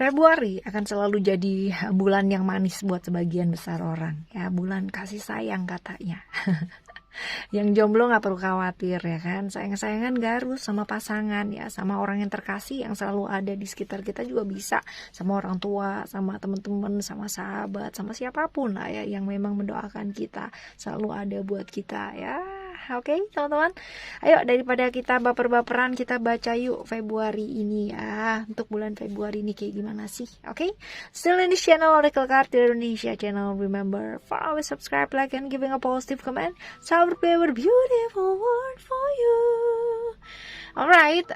Februari akan selalu jadi bulan yang manis buat sebagian besar orang. Ya, bulan kasih sayang katanya. Yang jomblo nggak perlu khawatir ya kan. Sayang-sayangan gak harus sama pasangan ya, sama orang yang terkasih yang selalu ada di sekitar kita juga bisa. Sama orang tua, sama teman-teman, sama sahabat, sama siapapun lah ya yang memang mendoakan kita, selalu ada buat kita ya. Oke, teman-teman. Ayo, daripada kita baper-baperan, kita baca yuk Februari ini ya. Untuk bulan Februari ini kayak gimana sih? Oke. Still in this channel, Oracle Card Indonesia channel. Remember, for always subscribe, like, and giving a positive comment. So I will prepare a beautiful word for you. Alright.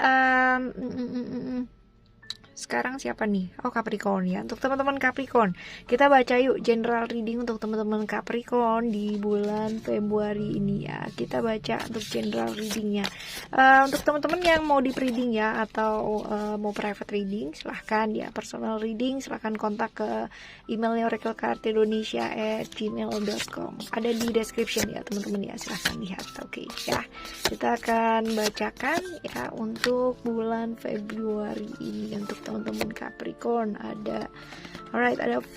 Sekarang siapa nih? Oh, Capricorn ya. Untuk teman-teman Capricorn, kita baca yuk general reading untuk teman-teman Capricorn di bulan Februari ini ya. Kita baca untuk general readingnya. Untuk teman-teman yang mau di reading ya, atau mau private reading, silahkan ya. Personal reading silahkan kontak ke emailnya oraclecardindonesia@gmail.com. Ada di description ya teman-teman ya, silahkan lihat. Oke ya, kita akan bacakan ya untuk bulan Februari ini. Untuk teman-teman Capricorn ada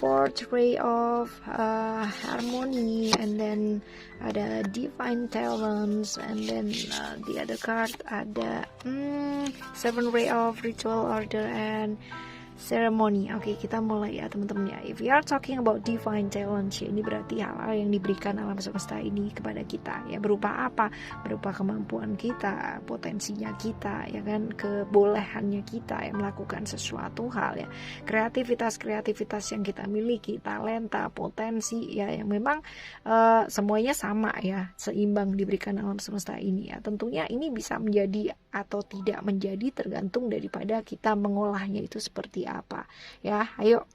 fourth ray of harmony, and then ada divine talents, and then the other card ada seven ray of ritual order and ceremony. Oke, kita mulai ya teman-teman ya. If we are talking about divine talent, ya, ini berarti hal-hal yang diberikan alam semesta ini kepada kita ya. Berupa apa? Berupa kemampuan kita, potensinya kita ya kan, kebolehannya kita yang melakukan sesuatu hal ya. Kreativitas yang kita miliki, talenta, potensi ya, yang memang semuanya sama ya, seimbang diberikan alam semesta ini ya. Tentunya ini bisa menjadi atau tidak menjadi tergantung daripada kita mengolahnya itu seperti apa ya. Ayo,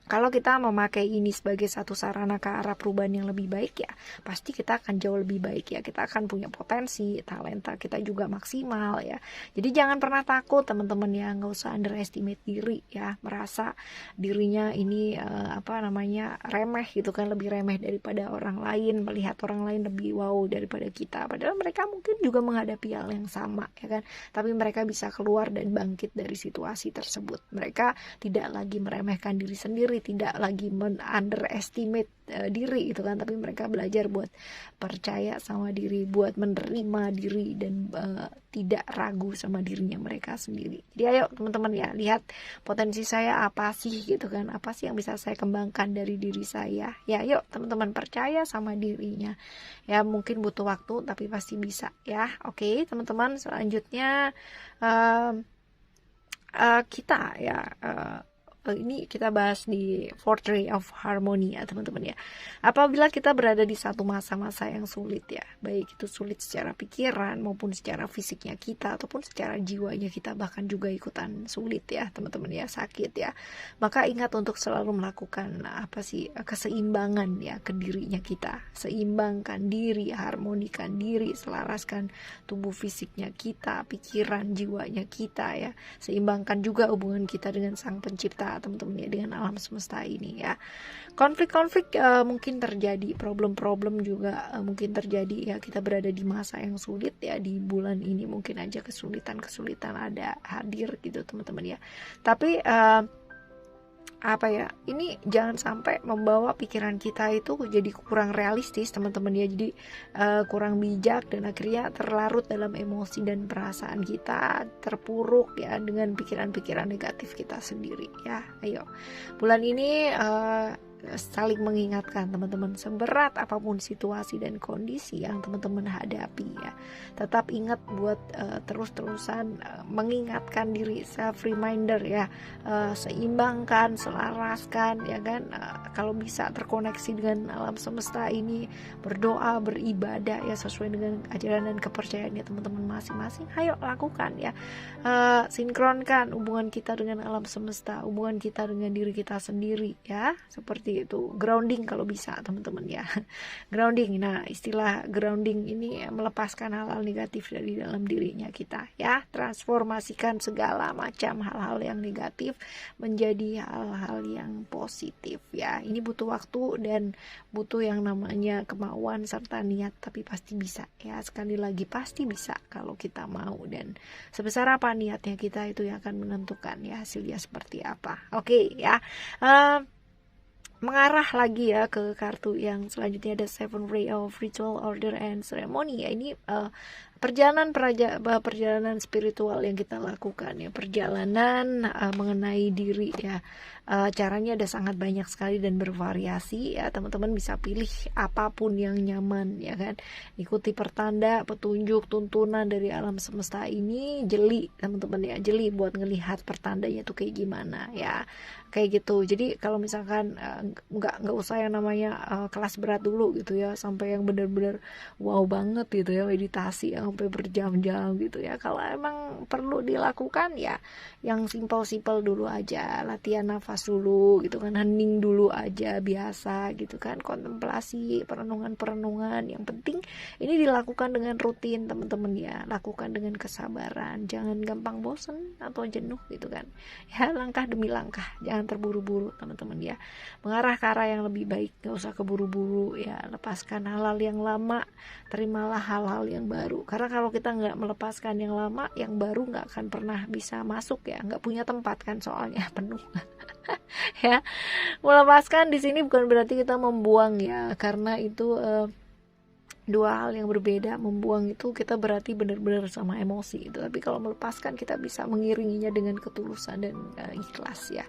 kalau kita memakai ini sebagai satu sarana ke arah perubahan yang lebih baik ya, pasti kita akan jauh lebih baik ya. Kita akan punya potensi, talenta kita juga maksimal ya. Jadi jangan pernah takut teman-teman ya, nggak usah underestimate diri ya, merasa dirinya ini remeh gitu kan, lebih remeh daripada orang lain, melihat orang lain lebih wow daripada kita. Padahal mereka mungkin juga menghadapi hal yang sama ya kan, tapi mereka bisa keluar dan bangkit dari situasi tersebut. Mereka tidak lagi meremehkan diri sendiri, tidak lagi underestimate diri gitu kan, tapi mereka belajar buat percaya sama diri, buat menerima diri, dan tidak ragu sama dirinya mereka sendiri. Jadi ayo teman-teman ya, lihat potensi saya apa sih gitu kan, apa sih yang bisa saya kembangkan dari diri saya ya. Yuk teman-teman, percaya sama dirinya ya. Mungkin butuh waktu tapi pasti bisa ya. Oke teman-teman, selanjutnya kita ya ini kita bahas di fourth ray of harmony ya teman-teman ya. Apabila kita berada di satu masa-masa yang sulit ya, baik itu sulit secara pikiran maupun secara fisiknya kita, ataupun secara jiwanya kita bahkan juga ikutan sulit ya teman-teman ya, sakit ya, maka ingat untuk selalu melakukan keseimbangan ya ke dirinya kita. Seimbangkan diri, harmonikan diri, selaraskan tubuh fisiknya kita, pikiran jiwanya kita ya. Seimbangkan juga hubungan kita dengan sang pencipta teman-teman ya, dengan alam semesta ini ya. Konflik-konflik mungkin terjadi, problem-problem juga mungkin terjadi ya. Kita berada di masa yang sulit ya, di bulan ini mungkin aja kesulitan ada hadir gitu teman-teman ya. Tapi ini jangan sampai membawa pikiran kita itu jadi kurang realistis teman-teman ya. Jadi kurang bijak, dan akhirnya terlarut dalam emosi dan perasaan kita, terpuruk ya dengan pikiran-pikiran negatif kita sendiri ya. Ayo, bulan ini saling mengingatkan teman-teman, seberat apapun situasi dan kondisi yang teman-teman hadapi ya, tetap ingat buat terus-terusan mengingatkan diri, self reminder ya, seimbangkan, selaraskan ya kan, kalau bisa terkoneksi dengan alam semesta ini, berdoa, beribadah ya sesuai dengan ajaran dan kepercayaannya teman-teman masing-masing. Ayo lakukan ya, sinkronkan hubungan kita dengan alam semesta, hubungan kita dengan diri kita sendiri ya, seperti itu. Grounding kalau bisa teman-teman ya. Grounding. Nah, istilah grounding ini melepaskan hal-hal negatif dari dalam dirinya kita ya. Transformasikan segala macam hal-hal yang negatif menjadi hal-hal yang positif ya. ya. Ini butuh waktu dan butuh yang namanya kemauan serta niat, tapi pasti bisa ya. Sekali lagi pasti bisa kalau kita mau, dan sebesar apa niatnya kita itu yang akan menentukan ya hasilnya seperti apa. Oke ya. Mengarah lagi ya ke kartu yang selanjutnya, ada Seven Ray of Ritual, Order and Ceremony ya. Ini perjalanan spiritual yang kita lakukan ya, perjalanan mengenai diri ya. Caranya ada sangat banyak sekali dan bervariasi ya. Teman-teman bisa pilih apapun yang nyaman ya kan. Ikuti pertanda, petunjuk, tuntunan dari alam semesta ini, jeli teman-teman ya, jeli buat ngelihat pertandanya tuh kayak gimana ya, kayak gitu. Jadi kalau misalkan nggak usah yang namanya kelas berat dulu gitu ya, sampai yang benar-benar wow banget gitu ya, meditasi yang sampai berjam-jam gitu ya. Kalau emang perlu dilakukan ya yang simpel-simpel dulu aja, latihan nafas dulu gitu kan, hening dulu aja biasa gitu kan, kontemplasi, perenungan. Yang penting ini dilakukan dengan rutin teman-teman ya, lakukan dengan kesabaran, jangan gampang bosen atau jenuh gitu kan ya, langkah demi langkah, jangan terburu-buru teman-teman ya, mengarah ke arah yang lebih baik, gak usah keburu-buru ya. Lepaskan hal-hal yang lama, terimalah hal-hal yang baru, karena kalau kita nggak melepaskan yang lama, yang baru nggak akan pernah bisa masuk ya, nggak punya tempat kan soalnya penuh. Ya, melepaskan di sini bukan berarti kita membuang ya, karena itu dua hal yang berbeda. Membuang itu kita berarti benar-benar sama emosi itu, tapi kalau melepaskan kita bisa mengiringinya dengan ketulusan dan ikhlas ya.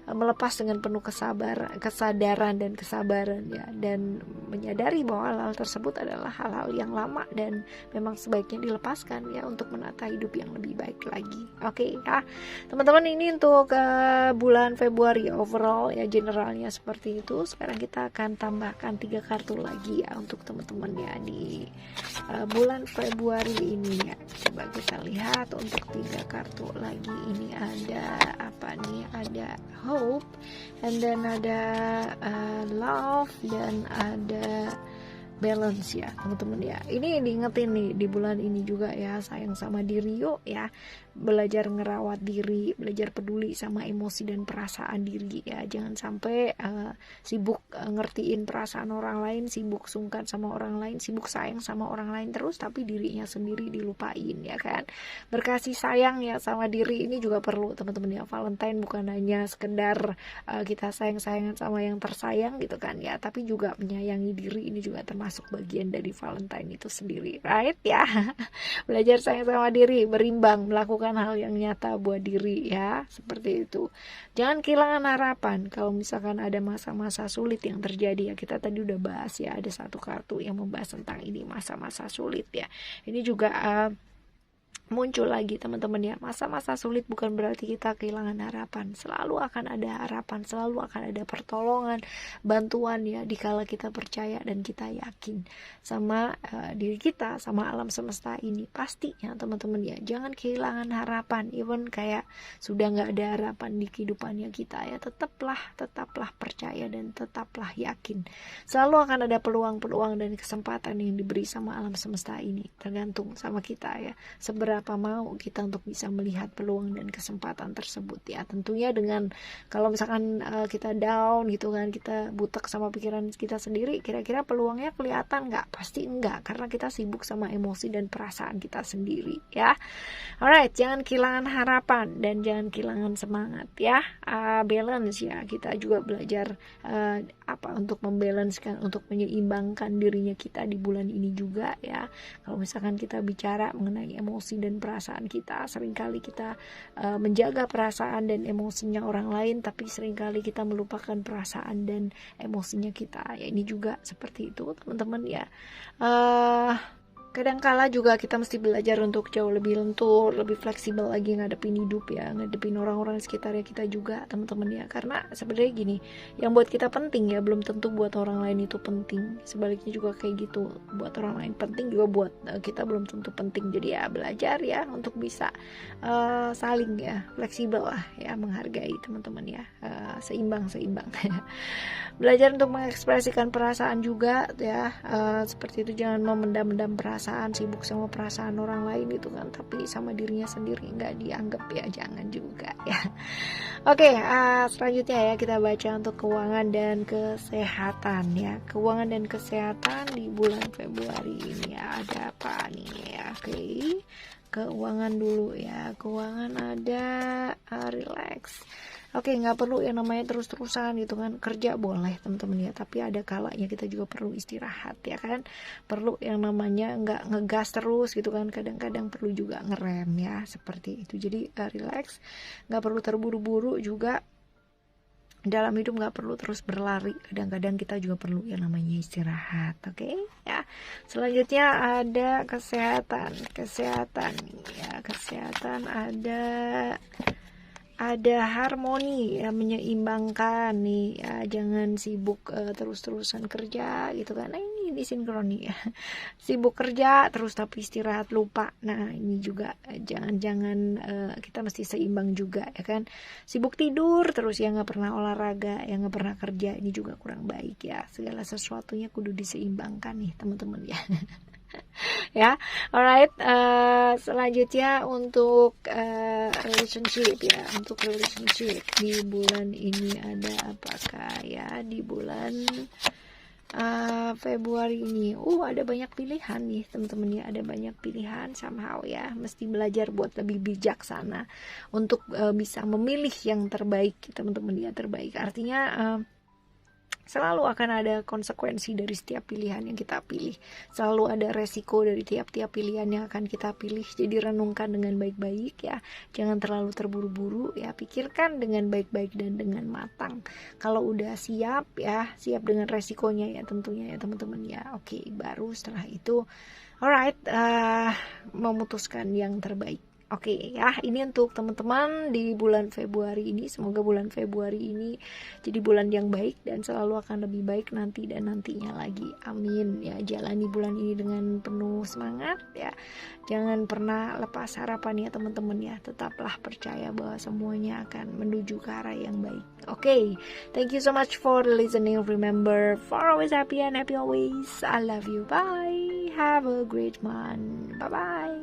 Melepas dengan penuh kesadaran dan kesabaran ya, dan menyadari bahwa hal-hal tersebut adalah hal-hal yang lama dan memang sebaiknya dilepaskan ya, untuk menata hidup yang lebih baik lagi. Oke ya teman-teman, ini untuk bulan Februari overall ya, generalnya seperti itu. Sekarang kita akan tambahkan 3 kartu lagi ya untuk teman-teman ya di bulan Februari ini ya. Coba kita lihat untuk 3 kartu lagi. Ini ada apa nih, ada hope, and then ada love, dan ada balance ya teman-teman ya. Ini diingetin nih di bulan ini juga ya, sayang sama diri yuk ya, belajar ngerawat diri, belajar peduli sama emosi dan perasaan diri ya. Jangan sampai sibuk ngertiin perasaan orang lain, sibuk sungkan sama orang lain, sibuk sayang sama orang lain terus, tapi dirinya sendiri dilupain ya kan. Berkasih sayang ya sama diri ini juga perlu teman-teman ya. Valentine bukan hanya sekedar kita sayang-sayangan sama yang tersayang gitu kan ya, tapi juga menyayangi diri, ini juga termasuk bagian dari Valentine itu sendiri, right ya. Belajar sayang sama diri, berimbang, melakukan hal yang nyata buat diri ya, seperti itu. Jangan kehilangan harapan kalau misalkan ada masa-masa sulit yang terjadi ya. Kita tadi udah bahas ya, ada satu kartu yang membahas tentang ini, masa-masa sulit ya. Ini juga muncul lagi teman-teman ya. Masa-masa sulit bukan berarti kita kehilangan harapan, selalu akan ada harapan, selalu akan ada pertolongan, bantuan ya, dikala kita percaya dan kita yakin sama diri kita, sama alam semesta ini. Pastinya teman-teman ya, jangan kehilangan harapan. Even kayak sudah nggak ada harapan di kehidupannya kita ya, tetaplah percaya dan tetaplah yakin. Selalu akan ada peluang-peluang dan kesempatan yang diberi sama alam semesta ini, tergantung sama kita ya, seberapa mau kita untuk bisa melihat peluang dan kesempatan tersebut ya. Tentunya dengan kalau misalkan kita down gitu kan, kita butek sama pikiran kita sendiri, kira-kira peluangnya kelihatan nggak? Pasti enggak, karena kita sibuk sama emosi dan perasaan kita sendiri ya. Alright, jangan kehilangan harapan dan jangan kehilangan semangat ya. Balance ya, kita juga belajar untuk membalancekan, untuk menyeimbangkan dirinya kita di bulan ini juga ya. Kalau misalkan kita bicara mengenai emosi dan perasaan kita, seringkali kita menjaga perasaan dan emosinya orang lain, tapi seringkali kita melupakan perasaan dan emosinya kita ya. Ini juga seperti itu teman-teman ya. Kadangkala juga kita mesti belajar untuk jauh lebih lentur, lebih fleksibel lagi ngadepin hidup ya, ngadepin orang-orang sekitarnya kita juga teman-teman ya. Karena sebenarnya gini, yang buat kita penting ya belum tentu buat orang lain itu penting. Sebaliknya juga kayak gitu, buat orang lain penting juga buat kita belum tentu penting. Jadi ya belajar ya untuk bisa saling ya, fleksibel lah ya, menghargai teman-teman ya, seimbang. Belajar untuk mengekspresikan perasaan juga ya, seperti itu, jangan memendam-pendam perasaan perasaan, sibuk sama perasaan orang lain gitu kan, tapi sama dirinya sendiri nggak dianggap ya, jangan juga ya. Oke, selanjutnya ya kita baca untuk keuangan dan kesehatan ya. Keuangan dan kesehatan di bulan Februari ini ya, ada apa nih ya? Oke, keuangan dulu ya. Keuangan ada relax. Oke, nggak perlu yang namanya terus-terusan gitu kan. Kerja boleh teman-teman ya, tapi ada kalanya kita juga perlu istirahat ya kan. Perlu yang namanya nggak ngegas terus gitu kan. Kadang-kadang perlu juga ngerem ya, seperti itu. Jadi relax, nggak perlu terburu-buru juga. Dalam hidup nggak perlu terus berlari. Kadang-kadang kita juga perlu yang namanya istirahat. Oke ya. Selanjutnya ada kesehatan. Kesehatan ya, kesehatan ada harmoni ya, menyeimbangkan nih ya, jangan sibuk terus-terusan kerja gitu kan. Nah, ini disinkroni ya. Sibuk kerja terus tapi istirahat lupa. Nah, ini juga jangan kita mesti seimbang juga ya kan. Sibuk tidur terus ya, nggak pernah olahraga, yang nggak pernah kerja, ini juga kurang baik ya. Segala sesuatunya kudu diseimbangkan nih teman-teman ya. Ya, alright. Selanjutnya untuk relationship ya, untuk relationship di bulan ini ada apakah ya di bulan Februari ini? Ada banyak pilihan nih teman-teman ya, ada banyak pilihan somehow ya. Mesti belajar buat lebih bijaksana untuk bisa memilih yang terbaik teman-teman ya, terbaik. Artinya selalu akan ada konsekuensi dari setiap pilihan yang kita pilih. Selalu ada resiko dari tiap-tiap pilihan yang akan kita pilih. Jadi renungkan dengan baik-baik ya. Jangan terlalu terburu-buru ya. Pikirkan dengan baik-baik dan dengan matang. Kalau udah siap ya, siap dengan resikonya ya tentunya ya teman-teman ya. Oke, baru setelah itu alright, memutuskan yang terbaik. Oke ya, ini untuk teman-teman di bulan Februari ini. Semoga bulan Februari ini jadi bulan yang baik dan selalu akan lebih baik nanti dan nantinya lagi. Amin ya. Jalani bulan ini dengan penuh semangat ya. Jangan pernah lepas harapan ya teman-teman ya. Tetaplah percaya bahwa semuanya akan menuju ke arah yang baik. Oke, thank you so much for listening. Remember, for always happy and happy always. I love you. Bye. Have a great month. Bye bye.